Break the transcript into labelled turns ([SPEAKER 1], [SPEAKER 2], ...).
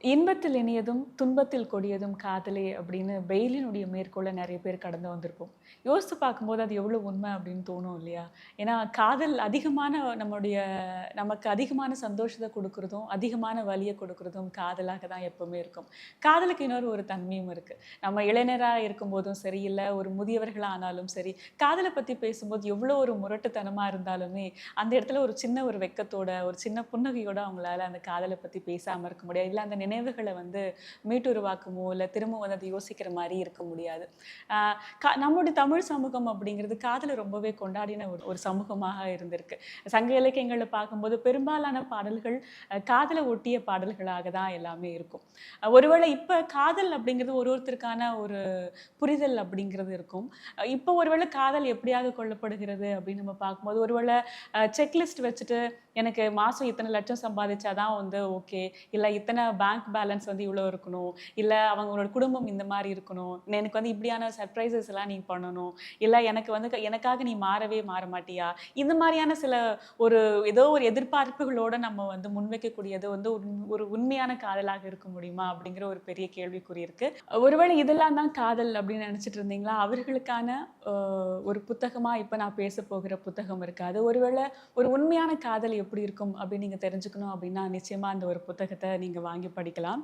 [SPEAKER 1] இன்பத்தில் இனியதும், துன்பத்தில் கொடியதும் காதலே அப்படின்னு பெய்லினுடைய மேற்கோள நெறைய பேர் கடந்து வந்திருப்போம். யோசித்து பார்க்கும்போது அது எவ்வளோ உண்மை அப்படின்னு தோணும் இல்லையா? ஏன்னா காதல் அதிகமான நமக்கு அதிகமான சந்தோஷத்த குடுக்குறதும், அதிகமான வலிய குடுக்குறதும் காதலாக தான் எப்பவுமே இருக்கும். காதலுக்கு இன்னொரு ஒரு தன்மையும் இருக்கு. நம்ம இளைஞரா இருக்கும்போதும் சரி, இல்ல ஒரு முதியவர்களா ஆனாலும் சரி, காதல பத்தி பேசும்போது எவ்வளோ ஒரு முரட்டுத்தனமா இருந்தாலுமே, அந்த இடத்துல ஒரு சின்ன ஒரு வெட்கத்தோட, ஒரு சின்ன புன்னகையோட அவங்களால அந்த காதல பத்தி பேசாம இருக்க முடியாது. இல்ல அந்த நினைவுகள வந்து மீட்டுருவாக்கமோ, இல்ல திரும்ப வந்து அத யோசிக்கிற மாரி இருக்க முடியாது. ஆ நம்முடைய தமிழ் சமூகம் அப்படிங்கிறது காதல ரொம்பவே கொண்டாடின ஒரு ஒரு சமூகமாக இருந்திருக்கு. சங்க இலக்கியங்கள்ல பார்க்கும்போது பெரும்பாலான பாடல்கள் காதல ஒட்டிய பாடல்களாக தான் எல்லாமே இருக்கும். ஒருவேளை இப்ப காதல் அப்படிங்கிறது ஒருத்தருக்கான ஒரு புரிதல் அப்படிங்கிறது இருக்கும். இப்போ ஒருவேளை காதல் எப்படியாக கொள்ளப்படுகிறது அப்படின்னு நம்ம பார்க்கும்போது, ஒருவேளை செக்லிஸ்ட் வச்சுட்டு எனக்கு மாசம் இத்தன லட்சம் சம்பாதிச்சா தான் வந்து ஓகே. இல்ல இத்தன பேங்க் பேலன்ஸ் வந்து இவ்வளோ இருக்கணும். இல்ல அவங்களோட குடும்பம் இந்த மாரி இருக்கணும். எனக்கு வந்து இப்படியான சர்ப்ரைசஸ் எல்லாம் நீ பண்ணணும். இல்ல எனக்கு வந்து எனக்காக நீ மாறவே மாற மாட்டியா? இந்த மாரியான சில ஒரு ஏதோ ஒரு எதிர்பார்ப்புகளோட நம்ம வந்து முன்வைக்கக்கூடியது வந்து ஒரு உண்மையான காதலாக இருக்க முடியுமா? அப்படிங்கிற ஒரு பெரிய கேள்விக்குறி இருக்கு. ஒருவேளை இதெல்லாம் தான் காதல் அப்படின்னு நெனச்சுட்டு இருந்தீங்களா? அவர்களுக்கான அ ஒரு புத்தகமா இப்ப நான் பேசப் போகிற புத்தகம் இருக்கு. அது ஒருவேளை ஒரு உண்மையான காதல் எப்படி இருக்கும் அப்படின்னு நீங்க தெரிஞ்சுக்கணும் அப்படின்னா, நிச்சயமா அந்த ஒரு புத்தகத்த நீங்க வாங்கி படிக்கலாம்.